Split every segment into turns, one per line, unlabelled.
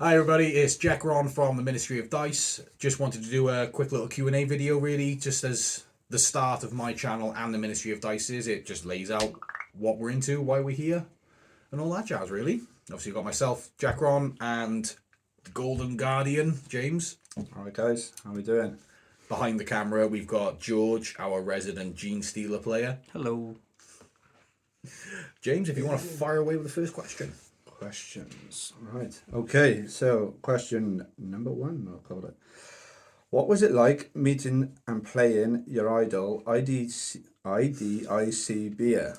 Hi everybody, it's Jecron from the Ministry of Dice. Just wanted to do a quick little Q&A video really, just as the start of my channel and the Ministry of Dice is. It just lays out what we're into, why we're here, and all that jazz really. Obviously you've got myself, Jecron, and the Golden Guardian, James.
Alright guys, how we doing?
Behind the camera we've got George, our resident Gene Stealer player.
Hello.
James, if you want to fire away with the first question.
Questions. Right. Okay, so question number 1, I'll call it. What was it like meeting and playing your idol IDIC Beer?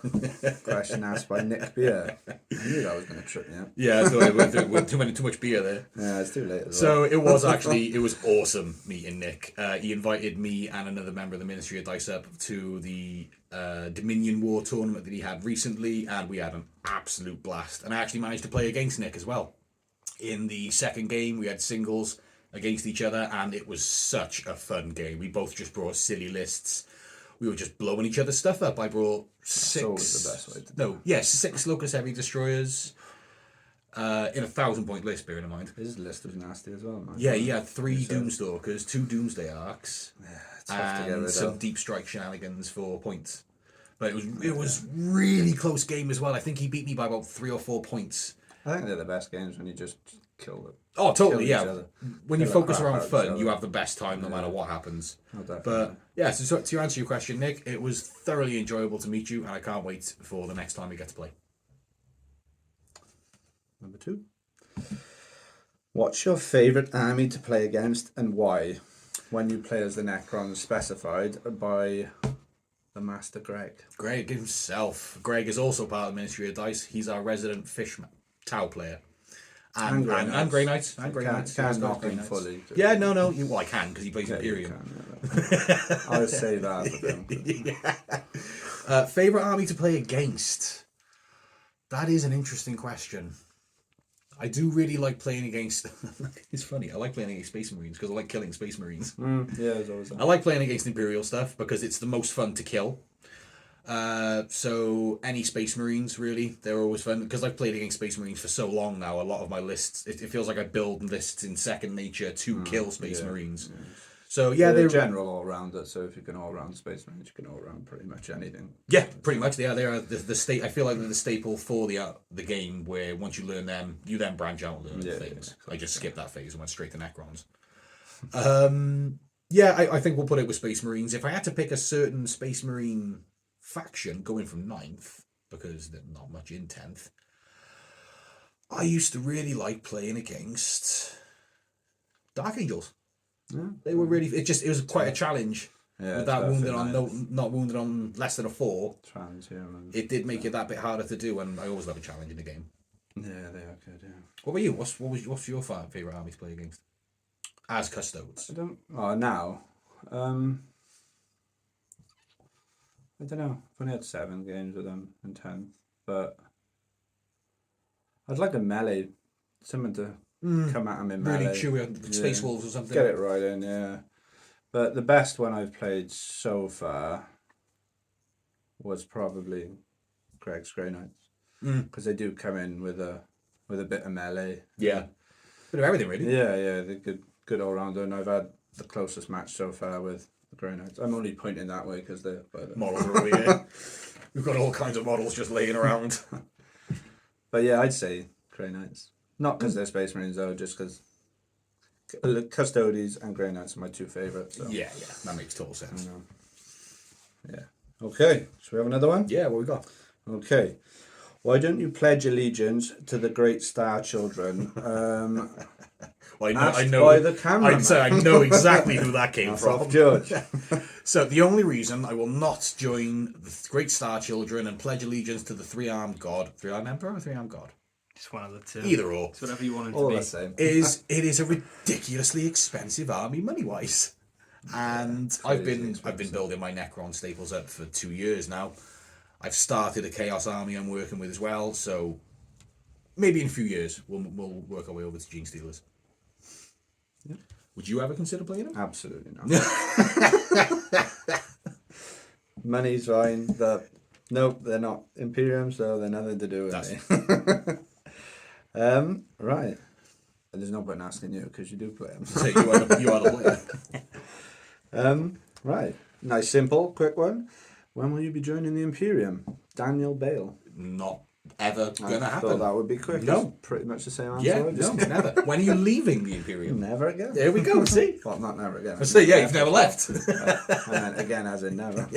Question asked by Nick Beer. I knew that was going to trip me up.
Yeah, so I went with too much beer there.
Yeah, it's too late as
So it was awesome meeting Nick. He invited me and another member of the Ministry of Dice up to the Dominion War tournament that he had recently, and we had an absolute blast. And I actually managed to play against Nick as well. In the second game, we had singles against each other, and it was such a fun game. We both just brought silly lists. We were just blowing each other's stuff up. I brought six.
always the best way to do
No, yes, 6 Locust Heavy Destroyers in a 1,000-point list, bearing in mind.
His list was nasty as well, man.
Yeah, he had 3 Doomstalkers, 2 Doomsday Arcs,
It's tough to get rid
and
of.
some deep strike shenanigans for points. But it was really close game as well. I think he beat me by about 3 or 4 points.
I think they're the best games when you just kill them.
Oh, totally,
Kill each
yeah.
other.
When you
Kill the
focus
crap
around
out of each
fun,
other.
you have the best time no matter what happens.
Oh, definitely.
But yeah, so to answer your question, Nick, it was thoroughly enjoyable to meet you, and I can't wait for the next time we get to play.
Number 2. What's your favourite army to play against and why? When you play as the Necrons specified by the Master Greg.
Greg himself. Greg is also part of the Ministry of Dice. He's our resident Fishman Tau player. And Grey Knights. And Grey Knights.
Can't
Yes,
knock
Grey
him
Knights.
fully.
Yeah, no. Well, I can, because he plays Imperium.
I'll say that for them.
Favourite army to play against? That is an interesting question. I do really like playing against... It's funny, I like playing against Space Marines because I like killing Space Marines.
Yeah, there's always that.
I like playing against Imperial stuff because it's the most fun to kill. So any Space Marines, really, they're always fun. Because I've played against Space Marines for so long now, a lot of my lists, it feels like I build lists in second nature to kill Space Marines. Yeah. So yeah,
they're general all-rounder, so if you can all-round Space Marines, you can all-round pretty much anything.
Yeah, pretty much. They are the state. I feel like they're the staple for the game, where once you learn them, you then branch out and learn other things. I just skipped that phase and went straight to Necrons. Yeah, I think we'll put it with Space Marines. If I had to pick a certain Space Marine faction going from 9th, because there's not much in 10th, I used to really like playing against Dark Angels. Yeah. They were really. It was quite a challenge. Yeah, with that wounded on not wounded on less than a 4. It did make it that bit harder to do, and I always love a challenge in the game.
Yeah, they are good. Yeah.
What about you? What's your favourite army to play against? As Custodes.
I don't. Oh, now. I don't know. I've only had 7 games with them in 10th, but I'd like a melee, someone to come at them in melee.
Really chewy, Space Wolves or something.
Get it right in, yeah. But the best one I've played so far was probably Greg's Grey Knights, because they do come in with a bit of melee.
Yeah, bit of everything really.
Yeah, they're good all rounder, and I've had the closest match so far with the Grey Knights. I'm only pointing that way because the
models are over here. We've got all kinds of models just laying around.
But yeah, I'd say Grey Knights. Not because they're Space Marines though, just because Custodes and Grey Knights are my 2 favourites. So.
Yeah, that makes total sense.
Yeah. Okay, should we have another one?
Yeah, what we got?
Okay. Why don't you pledge allegiance to the Great Star Children?
Well, I know.
By the camera.
I'd say I know exactly who that came from.
George.
So the only reason I will not join the Great Star Children and pledge allegiance to the 3-armed God, 3-armed Emperor or 3-armed God?
Just one of the 2.
Either or.
It's whatever you want it
All
to be.
the same.
It is a ridiculously expensive army money wise. And I've been building my Necron staples up for 2 years now. I've started a Chaos army I'm working with as well, so maybe in a few years we'll work our way over to Gene Stealers. Yeah. Would you ever consider playing them?
Absolutely not. Money's fine. Nope, they're not Imperium, so they're nothing to do with me. Right. There's no point asking you because you do play them.
So you are the player.
Right. Nice, simple, quick one. When will you be joining the Imperium? Daniel Bale.
Not ever
I
gonna
thought
happen.
that would be quick.
No.
It's pretty much the same answer.
Yeah,
I just...
no, never. When are you leaving the Imperium?
Never again.
There we go. See.
Well, not never again.
I see. Yeah, you've never left.
And then again, as in never.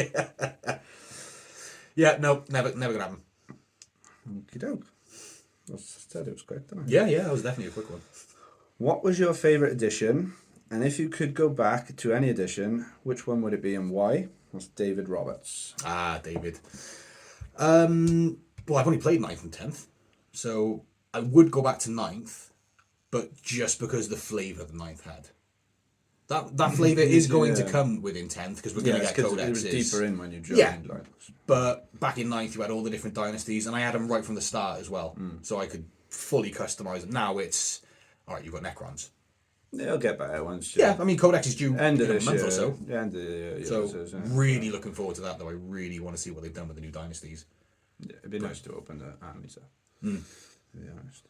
Yeah, no, never gonna happen.
Okie doke. I said it was quick, didn't I?
Yeah, that was definitely a quick one.
What was your favourite edition? And if you could go back to any edition, which one would it be and why? That's David Roberts.
Ah, David. Well, I've only played 9th and 10th, so I would go back to 9th, but just because the flavour the 9th had. That flavour is going to come within 10th because we're going to get codexes.
It was deeper in when you joined.
Yeah.
Like.
But back in 9th, you had all the different dynasties, and I had them right from the start as well, so I could fully customise them. Now it's, all right, you've got Necrons.
It'll get better once.
Yeah, I mean, Codex is due
end of
in a
this
month
year,
or so.
Yeah, end of the year.
So really looking forward to that, though. I really want to see what they've done with the new dynasties.
Yeah, it'd be nice to open the armies up. To be honest.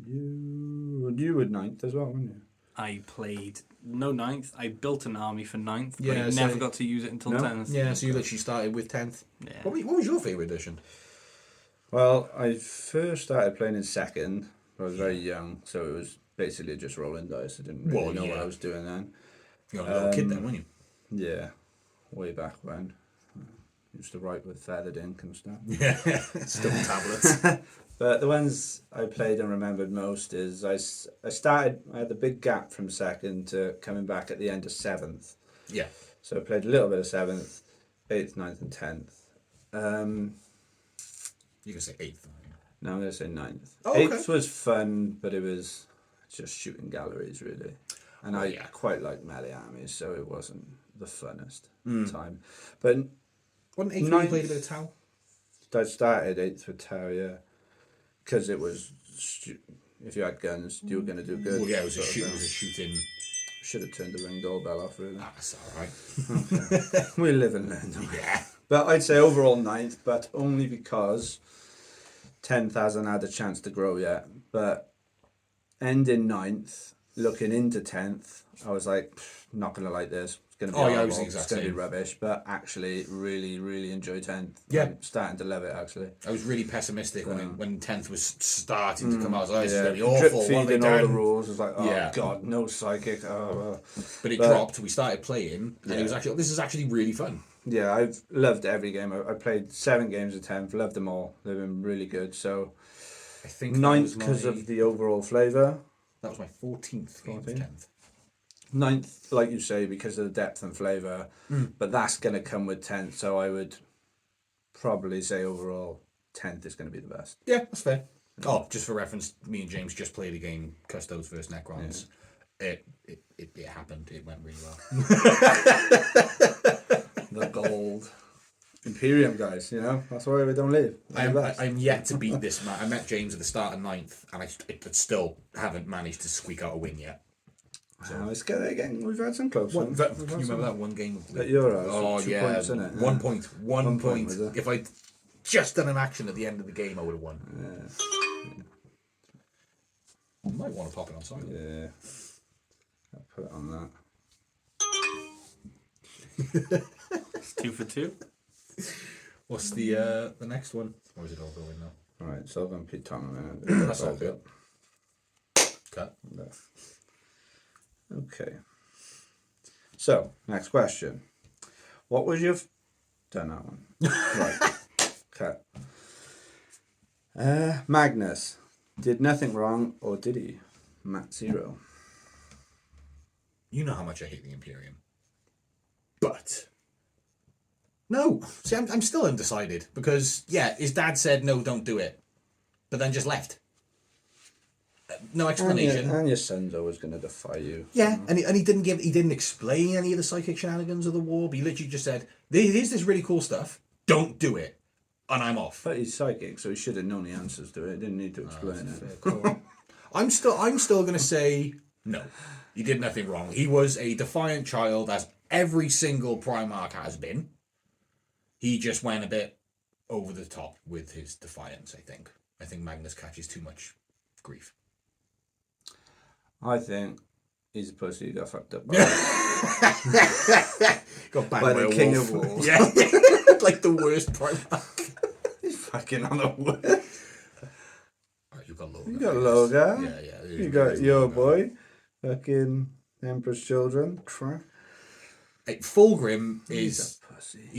You were 9th as well, weren't you?
I played no 9th. I built an army for 9th, but
Yeah,
I
so-
never got to use it until
No?
10th.
Yeah, so you literally started with 10th.
Yeah.
What was your favourite edition?
Well, I first started playing in 2nd. I was very young, so it was basically just rolling dice. I didn't really know what I was doing then.
You were a little kid then, weren't you?
Yeah, way back when. Used to write with feathered ink and stuff.
Yeah, still tablets.
But the ones I played and remembered most is I had the big gap from 2nd to coming back at the end of 7th.
Yeah.
So I played a little bit of 7th, 8th, 9th and 10th.
You can say 8th.
No, I'm going to say 9th.
Oh, okay.
8th was fun, but it was just shooting galleries, really. And I
yeah.
quite like melee armies, so it wasn't the funnest time. But
Wasn't 8th when you
Ninth-
played a bit of Tau?
I started 8th with Tau, yeah. Because it was, if you had guns, you were going to do good.
Well, yeah, it was a
sort of thing.
shooting.
Should have turned the ring doorbell off, really.
Ah, that's alright.
We live and learn. Don't we?
Yeah.
But I'd say overall 9th, but only because 10th hasn't had a chance to grow yet. But ending 9th, looking into 10th, I was like, not going to like this. It's going to be
I was
horrible.
the
It's
exact
going to be
same.
rubbish. But actually, really, really enjoy 10th.
Yeah.
I'm starting to love it, actually.
I was really pessimistic when 10th was starting to come out. I was like, this is
Yeah,
going to be
drip
awful. What have they
feeding all the
done?
rules. I was like, oh,
Yeah.
God, no psychic. Oh.
But it dropped. We started playing, and it was actually, this is actually really fun.
Yeah, I've loved every game. I played 7 games of 10th, loved them all. They've been really good. So
I think
9th because of the overall flavour.
that was my 14th game of
14th?
10th.
9th, like you say, because of the depth and flavour. But that's going to come with 10th. So I would probably say overall 10th is going to be the best.
Yeah, that's fair. Oh, just for reference, me and James just played a game, Custos versus Necrons. It happened. It went really well.
The gold. Imperium guys, you know, that's why we don't leave.
I'm yet to beat this man. I met James at the start of 9th, and I still haven't managed to squeak out a win yet.
It's good again. We've had some close ones.
You remember that one game?
At your house,
Oh,
2
yeah.
points, innit?
1 point. One point.
was it?
If I'd just done an action at the end of the game, I would have won. You might want to pop it on silent.
Yeah. I'll put it on that.
It's 2 for 2.
What's the next one? Or is it all going now?
Alright, so I'm going to put Tom a minute.
That's all good. Cut.
Okay. So, next question. What was your... Done that one. Right. Cut. Magnus. Did nothing wrong, or did he? Matt Zero.
You know how much I hate the Imperium. But... No. See, I'm still undecided. Because, yeah, his dad said, no, don't do it. But then just left. No explanation.
And your son's always going to defy you.
Yeah, and he didn't explain any of the psychic shenanigans of the war. But he literally just said, "Here's this really cool stuff. Don't do it," and I'm off.
But he's psychic, so he should have known the answers to it. Didn't need to explain it.
Cool. I'm still gonna say no. He did nothing wrong. He was a defiant child, as every single Primarch has been. He just went a bit over the top with his defiance. I think Magnus catches too much grief.
I think he's a pussy who got fucked up by,
Got banged
by
by
the
a
king
wolf.
of wolves.
Yeah, like the worst Primarch.
He's fucking on the wood.
Right, you got Logar.
You got
I guess.
Logar.
Yeah.
You got your boy. Fucking Emperor's Children. Crap.
Hey, Fulgrim
He's
is.
a pussy.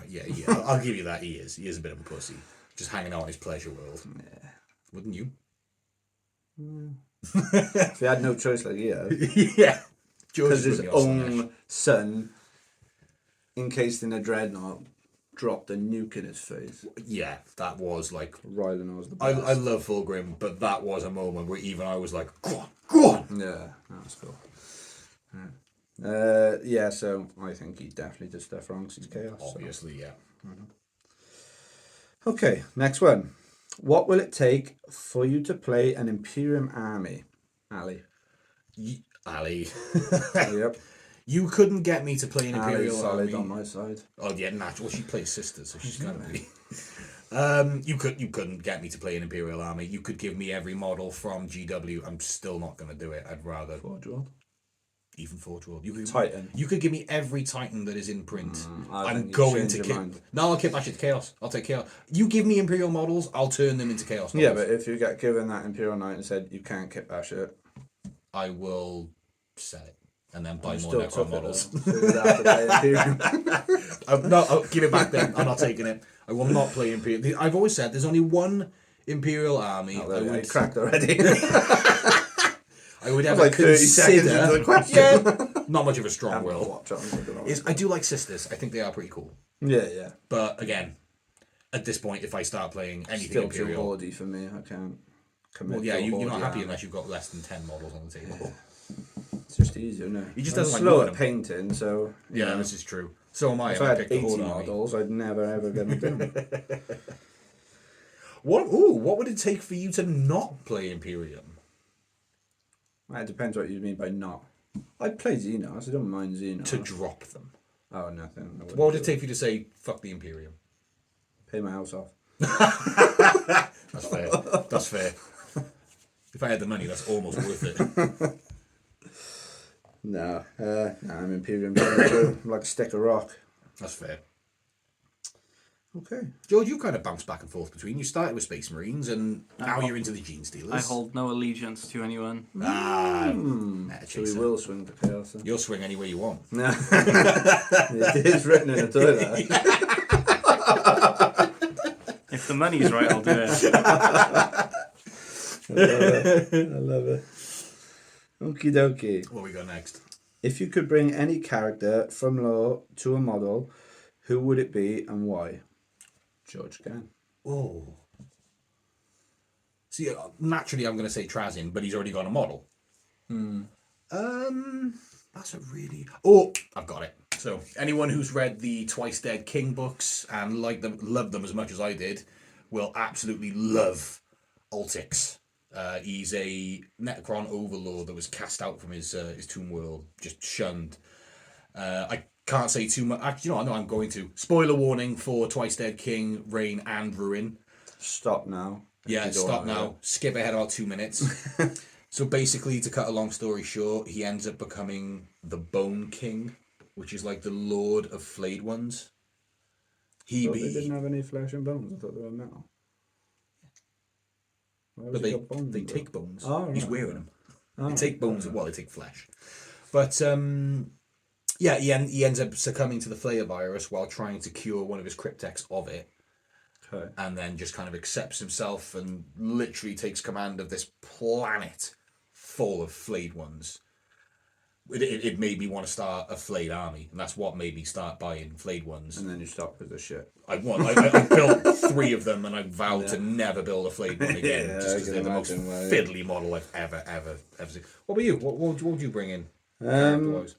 Yeah. I'll give you that. He is. He is a bit of a pussy. Just hanging out in his pleasure world.
Yeah.
Wouldn't you?
If he had no choice like he had.
Yeah.
Because his
would be awesome, Ash.
own son, encased in a dreadnought, dropped a nuke in his face.
Yeah, that was like.
Rylan was the
I
best.
love Fulgrim, but that was a moment where even I was like, go on.
Yeah, that was cool. Yeah, so I think he definitely did stuff wrong because he's chaos. So.
Obviously, yeah.
Okay, next one. What will it take for you to play an Imperium army, Ali?
Ali.
Yep.
You couldn't get me to play an
Ali's
Imperial
solid
army.
on my side.
Oh yeah, natural. Well, she plays sisters, so she's gonna be. You couldn't get me to play an Imperial army. You could give me every model from GW. I'm still not gonna do it. I'd rather
Forge World.
even Forge World. You could,
Titan.
You could give me every Titan that is in print.
I
I'm
think you
going
change
to
your
kit.
mind.
No, I'll kit bash it to Chaos. I'll take Chaos. You give me Imperial models, I'll turn them into Chaos models.
Yeah, but if you get given that Imperial Knight and said you can't kit bash it,
I will sell it and then buy
you
more
still
Necron
took
models.
it though, so you'd have to play Imperium.
No, I'll give it back then. I'm not taking it. I will not play Imperial. I've always said there's only one Imperial army
Oh,
I
there,
would
I cracked already.
I would ever
like 30 seconds
consider.
into the question.
Yeah, not much of a strong
I'm gonna
will.
watch it, I'm not gonna watch
Is
it.
I do like sisters. I think they are pretty cool.
Yeah.
But again, at this point, if I start playing anything
Still too
Imperial,
hoardy for me. I can't commit.
well, yeah,
to a
you're not
hoardy
happy
army.
unless you've got less than 10 models on the table.
It's just easier, isn't it?
He just
I'm
doesn't like
slow
moving
at
them.
painting, so you
Yeah,
know,
this is true. So am I.
if I had
picked the
80
Horde army.
models, I'd never ever get them done.
What would it take for you to not play Imperium?
It depends what you mean by not. I'd play Xenos. I don't mind Xenos.
To drop them.
Oh, nothing. I wouldn't
What would it
do
take for you to say, fuck the Imperium?
Pay my house off.
That's fair. That's fair. If I had the money, that's almost worth it.
No, I'm Imperium too. I'm like a stick of rock.
That's fair.
Okay.
George, you kind of bounced back and forth between. You started with Space Marines, and now you're into the Gene Stealers.
I hold no allegiance to anyone.
So we will swing to chaos. Then.
You'll swing any way you want.
No. It is written in the toilet.
If the money's right, I'll do it.
I love it. Okie dokie.
What we got next?
If you could bring any character from lore to a model, who would it be and why? George again.
Oh. See, naturally I'm going to say Trazin, but he's already got a model. That's a really... Oh, I've got it. So, anyone who's read the Twice Dead King books and loved them as much as I did, will absolutely love Altix. He's a Necron overlord that was cast out from his tomb world, just shunned. I can't say too much. Actually, I know I'm going to. Spoiler warning for Twice Dead King, Reign and Ruin.
Stop now.
Yeah, stop now. Skip ahead about 2 minutes. So basically, to cut a long story short, he ends up becoming the Bone King, which is like the Lord of Flayed Ones.
They didn't have any flesh and bones. I thought they were metal.
But they take bones.
Oh,
He's
right.
wearing them.
Oh,
They take bones. Well, they take flesh. But yeah, he ends up succumbing to the Flayer virus while trying to cure one of his cryptex of it.
Okay.
And then just kind of accepts himself and literally takes command of this planet full of flayed ones. It made me want to start a flayed army, and that's what made me start buying flayed ones.
And then you stop with the shit.
I built 3 of them, and I vowed to never build a flayed one again,
Yeah,
just
I
because
can
they're the most
imagine why, yeah.
fiddly model I've ever seen. What about you? What would you bring in?
Um,
character-wise?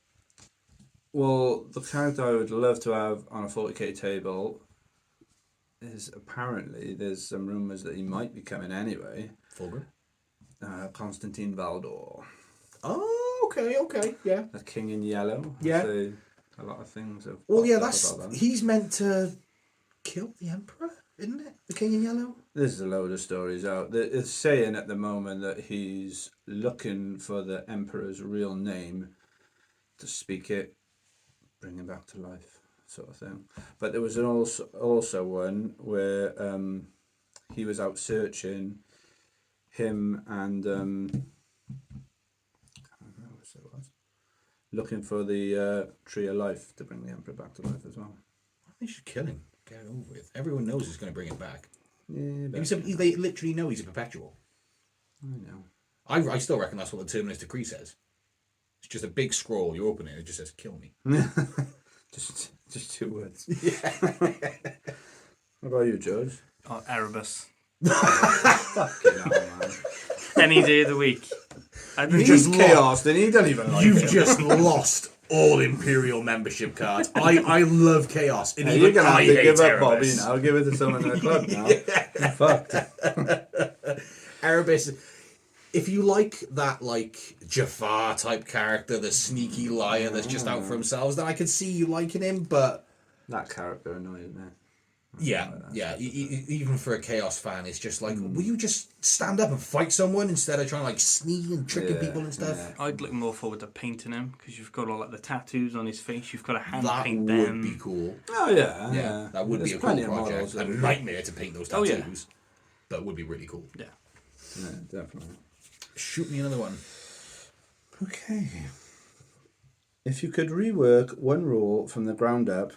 Well, the character I would love to have on a 40k table is apparently there's some rumours that he might be coming anyway.
Fulgrim?
Constantine Valdor.
Oh, okay, yeah.
The King in Yellow.
Yeah.
So a lot of things have
Well, yeah,
popped up about that.
he's meant to kill the Emperor. isn't it? The King in Yellow?
There's a load of stories out. It's saying at the moment that he's looking for the Emperor's real name to speak it, bring him back to life, sort of thing. But there was also one where he was out searching, him and I can't remember what it was, looking for the Tree of Life to bring the Emperor back to life as well.
They should kill him. Get it over with. Everyone knows he's going to bring it back.
Yeah,
They literally know he's a perpetual.
I know.
I still reckon that's what the Terminus Decree says. It's just a big scroll. You open it, it just says "kill me."
just 2 words. Yeah. What about you, George?
Oh, Erebus.
Fucking hell, man.
Any day of the week.
He's chaos, then he don't even like
You've
it.
just lost all Imperial membership cards. I love chaos. And
Hey, you're
even
gonna have
I
to
hate
give up Bobby
Erebus.
now. Give it to someone in the club now. You're fucked.
Erebus. If you like that, like Jafar type character, the sneaky liar that's just out for himself, then I can see you liking him. But
That character annoys me.
even for a Chaos fan, it's just like, will you just stand up and fight someone instead of trying to like sneak and tricking people and stuff?
Yeah.
I'd look more forward to painting him because you've got all like the tattoos on his face. You've got to hand
That
paint
would
them.
be cool.
Oh yeah,
Yeah, that would be
There's
a cool
plenty of
project.
models
A
that would be-
nightmare to paint those
Oh,
tattoos.
yeah.
That would be really cool.
Yeah.
Yeah, definitely.
Shoot me another one.
Okay. If you could rework one rule from the ground up,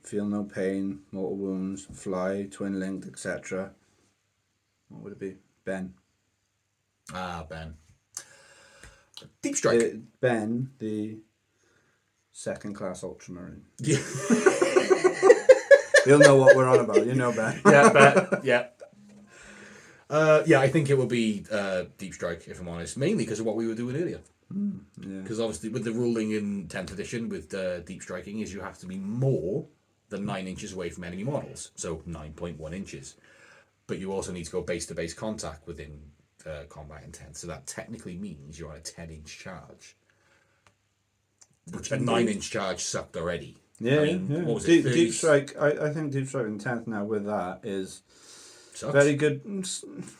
feel no pain, mortal wounds, fly, twin linked, etc., what would it be? Ben.
Ben. Deep Strike.
Ben, the second class ultramarine.
Yeah.
You'll know what we're on about. You know Ben.
Yeah, bet. Yeah. I think it would be Deep Strike, if I'm honest. Mainly because of what we were doing earlier.
Yeah.
Because obviously with the ruling in 10th edition with Deep Striking is you have to be more than 9 inches away from enemy models. So 9.1 inches. But you also need to go base-to-base contact within combat in 10th. So that technically means you're on a 10-inch charge. Which a 9-inch charge sucked already.
Yeah,
I mean,
yeah.
what was it,
Deep
30?
Strike, I think Deep Strike in 10th now with that is
Sucks.
very good.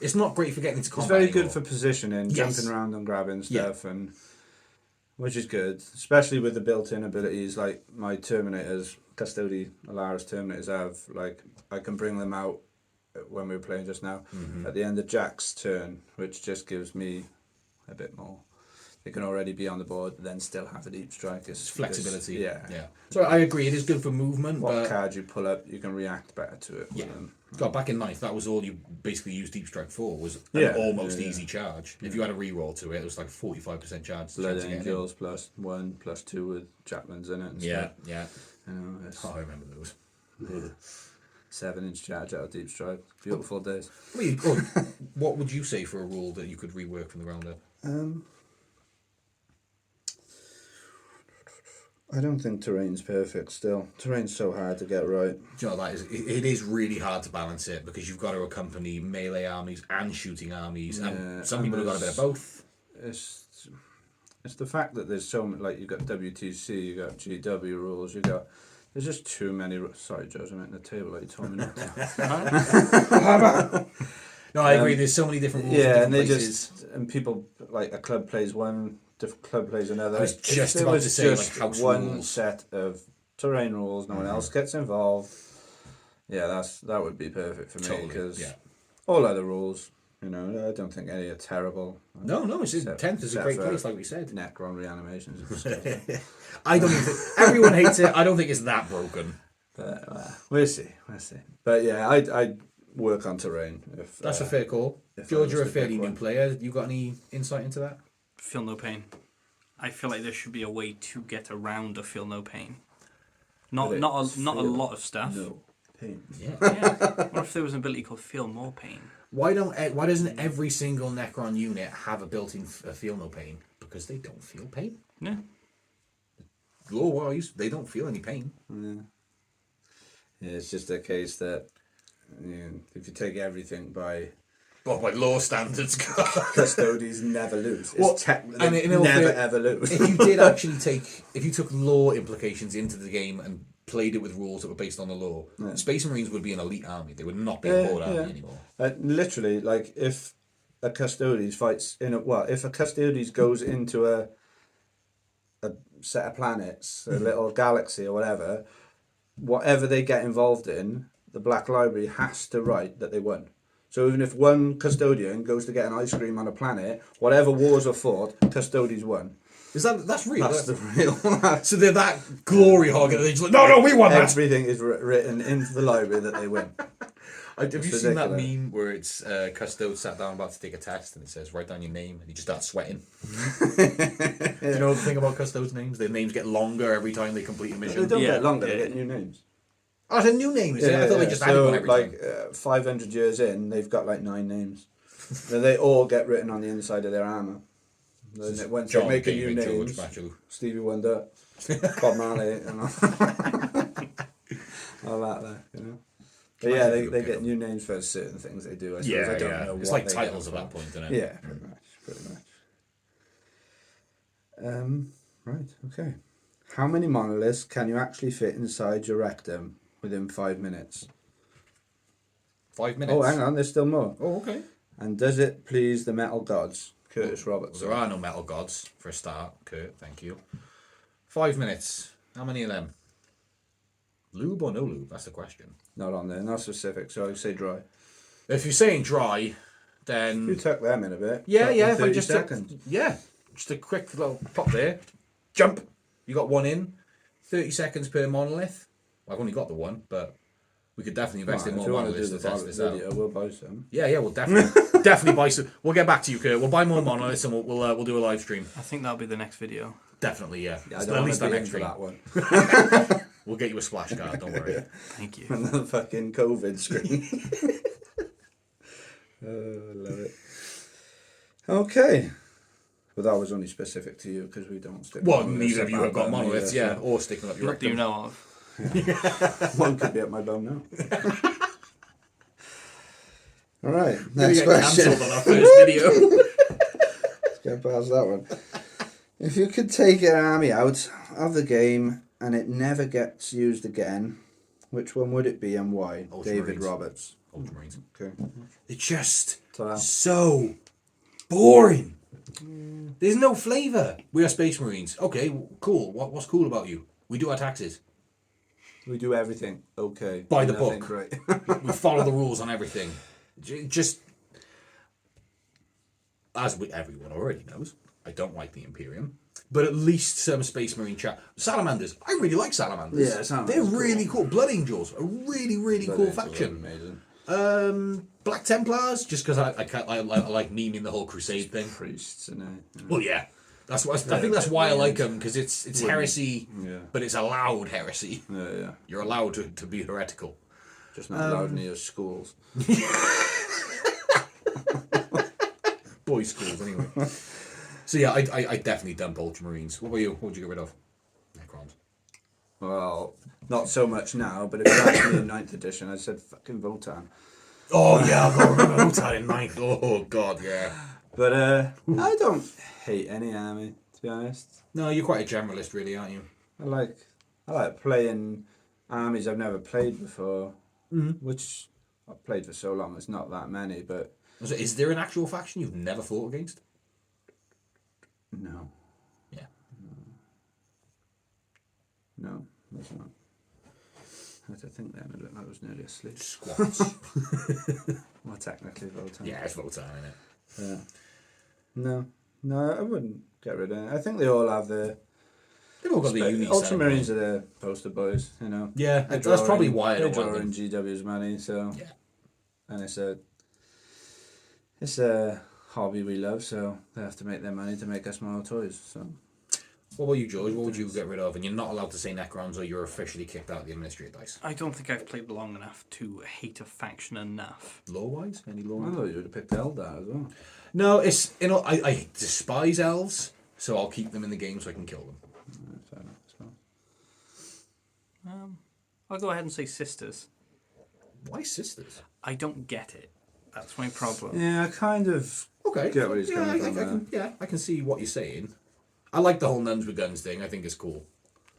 It's not great for getting into
It's
combat
very
anymore.
good for positioning,
Yes.
jumping around and grabbing
Yeah.
stuff, and which is good, especially with the built-in abilities like my Terminators, Custody Alaris Terminators have. Like I can bring them out when we were playing just now at the end of Jack's turn, which just gives me a bit more. They can already be on the board, then still have a deep strike. It's
Flexibility.
Yeah.
So I agree, it is good for movement,
What
but
card you pull up, you can react better to it.
Yeah.
With them.
God, back in 9th, that was all you basically used Deep Strike for, was
Yeah,
an almost
yeah.
easy charge. If you had a reroll to it, it was like 45% chance.
Blood
chance of getting in.
Angels +1, +2 with Chapman's in it. And
Yeah,
stuff.
yeah.
You know, it's
Oh, I remember those.
7-inch charge out of deep strike. Beautiful days.
What would you say for a rule that you could rework from the ground up?
I don't think terrain's perfect still. Terrain's so hard to get right.
Do you know, it is really hard to balance it because you've got to accompany melee armies and shooting armies.
Yeah,
And some
and
people have got a bit of
there's-
both.
It's the fact that there's so many, like you've got WTC, you've got GW rules, there's just too many. Sorry, George, I'm hitting the table like you told me not to.
No, I agree. There's so many different rules.
Yeah,
in
and they
different places.
and people, like a club plays one, different club plays another.
I was just
If there
about
was
to say, like,
just
house
one
rules.
set of terrain rules, no one else gets involved. Yeah, that would be perfect for me
Totally,
because
yeah.
all other rules, I don't think any are terrible.
No, it's
Except-
10th is a
except
great
for
place, like we said.
Necron reanimations. And stuff.
I don't even think everyone hates it. I don't think it's that broken.
But we'll see. But yeah, I'd work on terrain. If
That's a fair call.
if
George,
I
you're a
was to pick
fairly new
one.
player. You got any insight into that?
Feel no pain. I feel like there should be a way to get around a feel no pain. Not
But
not
it's
a, not a
feel
lot of stuff.
No pain.
Yeah.
Yeah. What if there was an ability called feel more pain?
Why doesn't every single Necron unit have a built-in feel no pain? Because they don't feel pain.
Yeah.
Lore-wise, they don't feel any pain.
Yeah, it's just a case that if you take everything by
But by law standards,
custodies never lose. It's
Well,
technically
and in all
never
fair-
ever lose.
if you did actually if you took law implications into the game and played it with rules that were based on the law, Space Marines would be an elite army. They would not be
Yeah,
a horde army
yeah.
anymore.
Literally, like if a Custodes fights in a if a Custodes goes into a set of planets, a little galaxy or whatever they get involved in, the Black Library has to write that they won. So even if one custodian goes to get an ice cream on a planet, whatever wars are fought, Custodes won.
That's real?
That's the real.
So they're that glory hog, and they're just like, no, we won that.
Everything is written into the library that they win.
Have you seen that meme where it's Custodes sat down about to take a test and it says, write down your name, and he just starts sweating? Do you know the thing about Custodes' names? Their names get longer every time they complete a mission.
They don't get longer, they get new names.
Oh, it's a new name, is it? I thought they just added one every time.
500 years in, they've got like 9 names. Then they all get written on the inside of their armour. Then once they make a new name, Stevie Wonder, Bob Marley, and all that there, you know. But yeah, they get new names for certain things they do. I suppose. I don't know.
It's like titles at that point, isn't it?
Yeah, pretty much. Right. Okay. How many monoliths can you actually fit inside your rectum within 5 minutes?
5 minutes.
Oh, hang on. There's still more.
Oh, okay.
And does it please the metal gods? Curtis Roberts.
Well, there are no metal gods for a start, Kurt. Thank you. 5 minutes. How many of them? Lube or no lube? That's the question.
Not on there. Not specific. So I say dry.
If you're saying dry, then
You tuck them in a bit.
yeah. If I
30
just
seconds.
just a quick little pop there, jump. You got one in. 30 seconds per monolith. Well, I've only got the one, but we could definitely invest in more monoliths to test this out.
We'll buy some.
Yeah, we'll definitely buy some. We'll get back to you, Kurt. We'll buy more monoliths and we'll do a live stream.
I think that'll be the next video.
Definitely, yeah.
I
At
don't
least
want
that
to
next
for
stream.
that one.
We'll get you a splash card. Don't worry.
Thank you.
And the fucking COVID screen. Oh, I love it. Okay. Well, that was only specific to you because we don't stick.
Well,
monoliths
neither of
up
you
our
have got
bum
monoliths,
either,
yeah,
so-
or sticking up your
What do you
rectum.
know of?
One could be at my bum now. All right.
We're gonna
Next
get
question.
cancelled on our first video.
Let's get past that one. If you could take your army out of the game and it never gets used again, which one would it be and why? David
Ultramarines.
Roberts.
Ultramarines.
Okay.
They're just
So,
so boring. There's no flavour. We are Space Marines. Okay, cool. What's cool about you? We do our taxes.
we do everything okay.
By the
Nothing
book.
Great.
We follow the rules on everything. Just as everyone already knows, I don't like the Imperium. But at least some Space Marine chat. Salamanders. I really like Salamanders.
Yeah, Salamanders
they're
are
really cool. Blood Angels. A really, really cool faction.
Amazing.
Black Templars, just because I like memeing the whole Crusade thing.
Priests and
Well, yeah, that's what I think. That's why I like them, because it's heresy,
Yeah.
but it's allowed heresy.
Yeah.
You're allowed to be heretical.
Just not allowed near schools.
Boys' schools, anyway. So yeah, I definitely dump Ultramarines. What about you? What would you get rid of? Necrons.
Well, not so much now, but if you asked me in 9th edition, I said fucking Votan.
Oh yeah, I've got to remember Votan in 9th. Oh god, yeah.
But I don't hate any army, to be honest.
No, you're quite a generalist, really, aren't you?
I like playing armies I've never played before, which I've played for so long. It's not that many, but
So is there an actual faction you've never fought against?
no.
Yeah.
No, there's not. I had to think then. It looked like I was nearly asleep.
Squats.
Well, technically, Votan.
Yeah, it's Votan, isn't it?
Yeah. No, I wouldn't get rid of it. I think they all have their...
They've all got the unique
Ultramarines are the poster boys, you know.
Yeah,
They
that's
draw
probably
in-
why I don't
they
want
draw
them.
in GW's money, so...
Yeah.
And it's a hobby we love, so they have to make their money to make us more toys, so...
What about you, George? What would you get rid of? And you're not allowed to say Necrons, or you're officially kicked out of the Administrator dice.
I don't think I've played long enough to hate a faction enough.
Law-wise? Any law?
I thought you would have picked Eldar as well.
No, it's I despise elves, so I'll keep them in the game so I can kill them.
Fair enough, as well.
I'll go ahead and say sisters.
Why sisters?
I don't get it. That's my problem.
Yeah, I kind of
Okay.
get where he's
yeah,
coming from there.
I can see what you're saying. I like the whole nuns with guns thing. I think it's cool.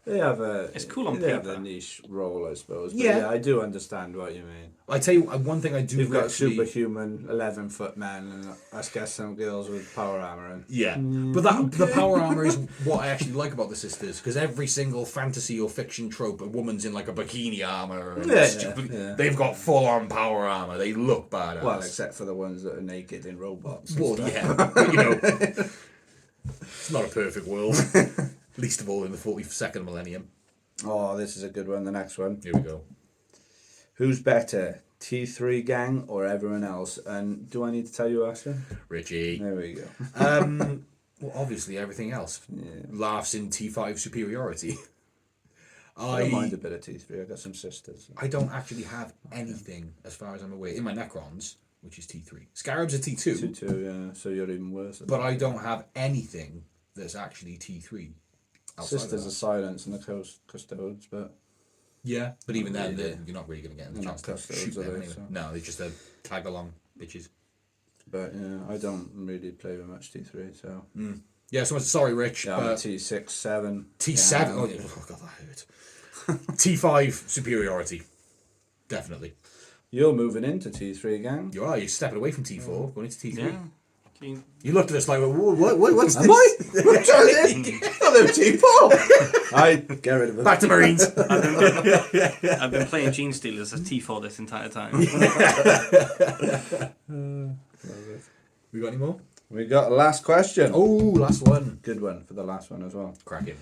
They have a.
It's cool on
They have
paper.
a niche role, I suppose. But
Yeah.
I do understand what you mean.
I tell you one thing I do
You've got
actually.
superhuman 11-foot men, and I guess some girls with power armor. And
Yeah, but the power armor is what I actually like about the sisters, because every single fantasy or fiction trope, a woman's in like a bikini armor, and
Yeah.
they've got full on power armor. They look badass.
Well, except for the ones that are naked in robots.
Well, yeah, but, you know, it's not a perfect world. Least of all in the 42nd millennium.
Oh, this is a good one. The next one.
Here we go.
Who's better, T3 gang or everyone else? And do I need to tell you, Ashley?
Richie.
There we go.
Well, obviously everything else
Yeah.
laughs in T5 superiority.
I don't mind a bit of T3. I got some sisters.
I don't actually have anything, as far as I'm aware, in my Necrons, which is T3. Scarabs are T2,
2-2, yeah. So you're even worse.
but I don't have anything that's actually T3. outside of
Sisters
that.
are silence and the custodes, but
Yeah, but even then,
Yeah.
you're not really going to get the
They're
chance
not
to
custodes,
shoot
are
them
they,
anyway.
so-
No, they're just tag along bitches.
yeah, I don't really play with much T3, so
Yeah, so sorry, Rich,
yeah, I'm a
but
T6, 7.
T7.
gang.
Oh, yeah, oh god, that hurt. T5 superiority, definitely.
You're moving into T3 gang.
You are. You're stepping away from T4, going into T3.
Yeah. You-
You looked at us like, what's
Am
this?
I? Oh, they're T4. I get rid of them.
Back to Marines.
I've been playing Gene Stealers as T4 this entire time.
We got any more?
We got a last question.
Oh, last one.
Good one for the last one as well.
Cracking.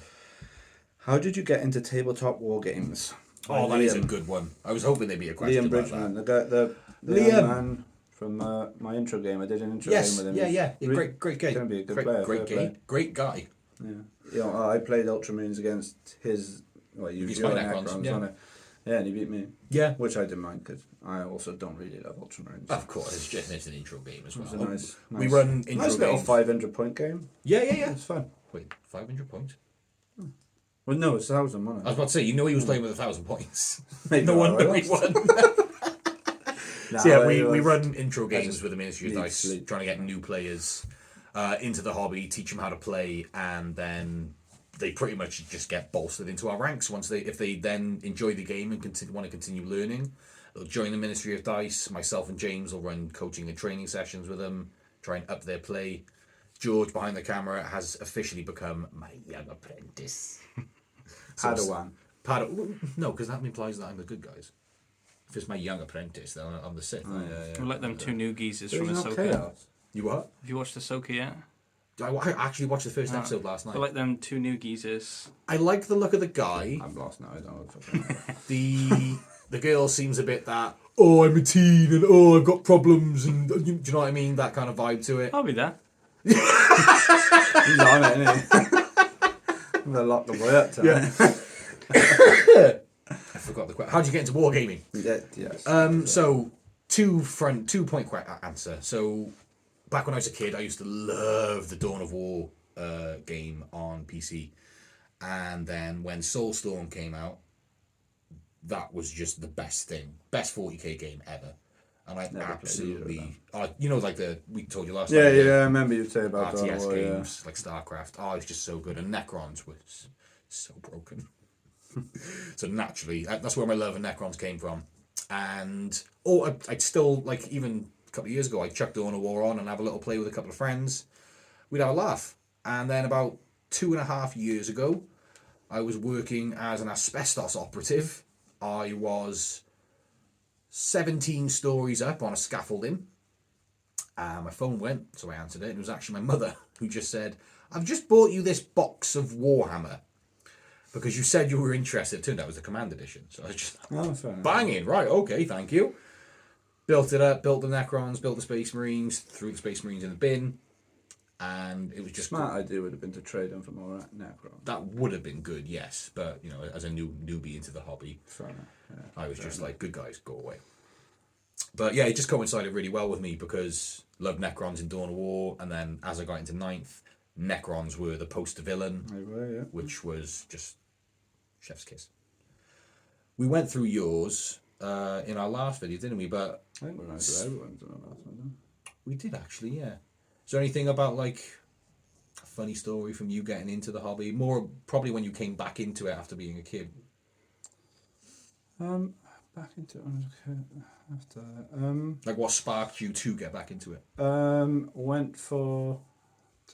How did you get into tabletop war games?
Oh, that is a good one. I was hoping there'd be a question
Liam
about
Bridgman,
that.
the
Liam.
young man from my intro game. I did an intro
Yes,
game with him.
yeah.
Re-
Great guy.
gonna be a good
great,
player,
Great
fair
guy.
play.
Great guy.
Yeah. You know, I played Ultramarines against his. Well, you
Against
your
my Necrons, yeah.
wasn't it? Yeah, and he beat me.
Yeah.
Which I didn't mind because I also don't really love Ultramarines.
Of course, it's an intro game as
It
well.
was a nice,
We run intro
nice little
games.
500-point game.
Yeah.
It's fun.
Wait, 500 points?
Well, no, it's 1,000,
I
wasn't
was
it?
about to say, you know he was playing with 1,000 points.
Maybe
No
I
wonder he
lost.
won.
Nah,
So yeah,
it
we
was-
run intro games
just
with the Ministry of
need
Dice,
sleep.
trying to get new players into the hobby, teach them how to play, and then they pretty much just get bolstered into our ranks if they then enjoy the game and want to continue learning. They'll join the Ministry of Dice. Myself and James will run coaching and training sessions with them, try and up their play. George behind the camera has officially become my young apprentice.
Padawan.
No, because that implies that I'm the good guys. If it's my young apprentice, then I'm the Sith.
Oh, yeah.
We're like them two new geezers
There's
from
no
Ahsoka.
chaos.
You what?
Have you watched Ahsoka yet?
I actually watched the first episode last night.
They're like them two new geezers.
I like the look of the guy.
I'm lost now. I don't know what the fuck.
The girl seems a bit that, oh, I'm a teen and oh, I've got problems and do you know what I mean? That kind of vibe to it.
I'll be there.
He's on it, isn't he? I'm going to lock the boy up tonight.
I forgot the question. How did you get into wargaming?
Yes.
So, two-point answer. So, back when I was a kid, I used to love the Dawn of War game on PC. And then when Soulstorm came out, that was just the best thing. Best 40k game ever. And I
Never played
absolutely... we told you last
Yeah,
time.
yeah, I remember you saying about Dawn of
RTS
War, yeah.
games like StarCraft. Oh, it's just so good. And Necrons was so broken. So naturally, that's where my love of Necrons came from. And I'd still, like, even a couple of years ago, I'd chuck Dawn of War on and have a little play with a couple of friends. We'd have a laugh. And then about 2.5 years ago, I was working as an asbestos operative. I was 17 stories up on a scaffolding. And my phone went, so I answered it. And it was actually my mother who just said, I've just bought you this box of Warhammer because you said you were interested. It turned out it was the Command Edition. So I was just
Oh, fair enough.
banging. Right, okay, thank you. Built it up, built the Necrons, built the Space Marines, threw the Space Marines in the bin. And it was just...
Smart idea would have been to trade them for more Necron.
That would have been good, yes. But, you know, as a newbie into the hobby,
Fair enough. Yeah.
I was just like, good guys, go away. But yeah, it just coincided really well with me because loved Necrons in Dawn of War, and then as I got into 9th, Necrons were the poster villain,
They were, yeah.
which was just chef's kiss. We went through yours in our last video, didn't we? But
I think we ran through everyone's on the last one, didn't
we did actually, yeah. Is there anything about like a funny story from you getting into the hobby? More probably when you came back into it after being a kid.
Back into it after
Like what sparked you to get back into it?
went to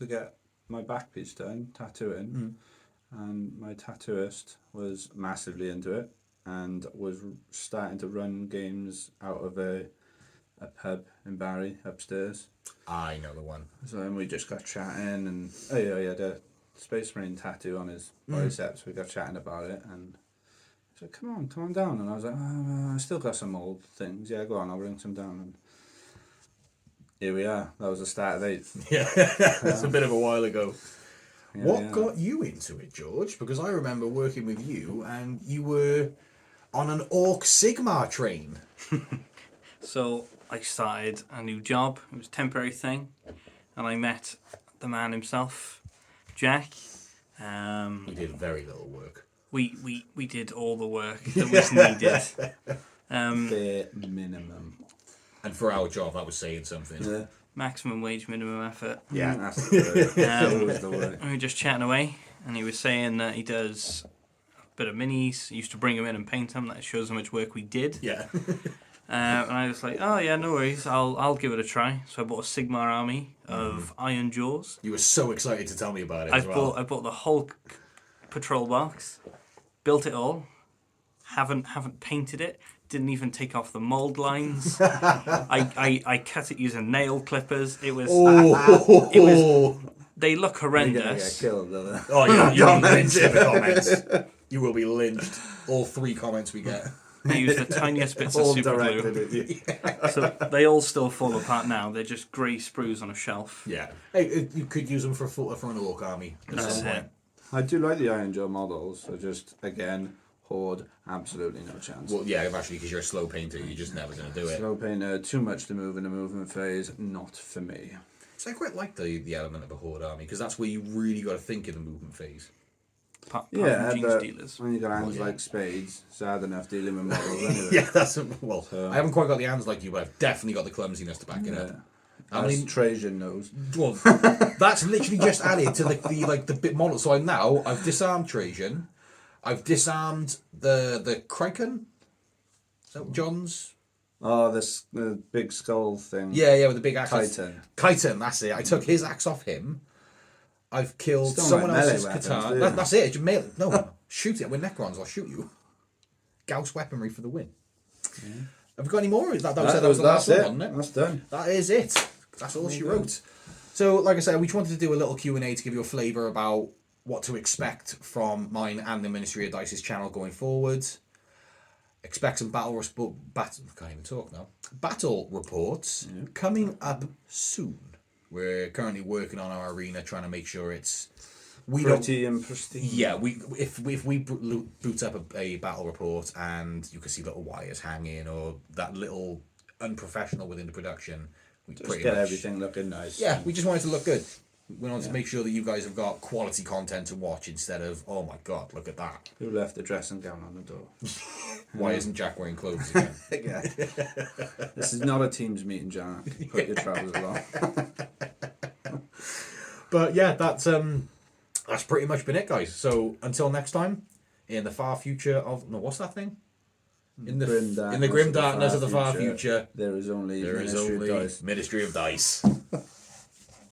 get my back piece done, tattooing, and my tattooist was massively into it and was starting to run games out of a pub in Barry upstairs.
I know the one.
So then we just got chatting, and he had a Space Marine tattoo on his biceps. We got chatting about it, and he said, come on down. And I was like, I still got some old things. Yeah, go on, I'll bring some down. And here we are. That was the start of 8.
Yeah, that's a bit of a while ago.
Yeah,
What got you into it, George? Because I remember working with you, and you were on an Orc Sigmar train.
So I started a new job. It was a temporary thing, and I met the man himself, Jack.
We did very little work.
We did all the work that was needed.
Bare minimum.
And for our job, that was saying something.
Yeah.
Maximum wage, minimum effort.
Yeah, that's the word. That's always the word.
We were just chatting away, and he was saying that he does a bit of minis. He used to bring them in and paint them. That shows how much work we did.
Yeah.
And I was like, oh yeah, no worries. I'll give it a try. So I bought a Sigmar army of Iron Jaws.
You were so excited to tell me about it as well.
I bought the Hulk patrol box, built it all. Haven't painted it. Didn't even take off the mold lines. I cut it using nail clippers. It was. It was. They look
You're gonna get
horrendous.
killed, don't they?
Oh, yeah, you'll be lynched in the comments. You will be lynched. All 3 comments we get.
I used the tiniest bits of
All
super
directed
glue.
at you.
So they all still fall apart now. They're just grey sprues on a shelf.
Yeah. Hey, you could use them for an Orc army. At
That's
some
it.
point.
I do like the Iron Jaw models. So just, again, Horde, absolutely no chance.
Well, yeah, actually, because you're a slow painter, you're just never going to do it.
Slow painter, too much to move in the movement phase, not for me.
So I quite like the element of a Horde army, because that's where you really got to think in the movement phase.
Apart
Yeah,
from gene
but
stealers.
when you got hands
Well, yeah.
like spades, it's hard enough dealing with models anyway.
Yeah, that's... Well,
So-
I haven't quite got the hands like you, but I've definitely got the clumsiness to back it up. I
As
mean,
Trajan knows.
well, that's literally just added to the bit model. So I've disarmed Trajan. I've disarmed the Kraken. Is that John's?
Oh, the big skull thing.
Yeah, with the big axe.
Titan.
Chitin, that's it. I took his axe off him. I've killed
Still
someone
like melee
else's
weapons,
katana.
do you?
That's it. Just melee. No, shoot it with Necrons. I'll shoot you. Gauss weaponry for the win. Yeah. Have we got any more? That was the last one, wasn't it?
That's done.
That is it. That's all she wrote. So, like I said, we just wanted to do a little Q&A to give you a flavour about what to expect from mine and the Ministry of Dice's channel going forward. Expect some battle reports coming up soon. We're currently working on our arena, trying to make sure it's
Pretty and pristine.
Yeah, if we boot up a battle report and you can see little wires hanging or that little unprofessional within the production, we
Just
pretty
get
much,
everything looking nice.
Yeah, we just want it to look good. We want to make sure that you guys have got quality content to watch instead of, oh my god, look at that.
Who left the dressing gown on the door?
Why isn't Jack wearing clothes again?
Yeah. This is not a Teams meeting, John. Put your trousers on.
But yeah, that's pretty much been it, guys. So until next time, in the far future of what's that thing? In the grim darkness of the far future,
there is only
Ministry of Dice.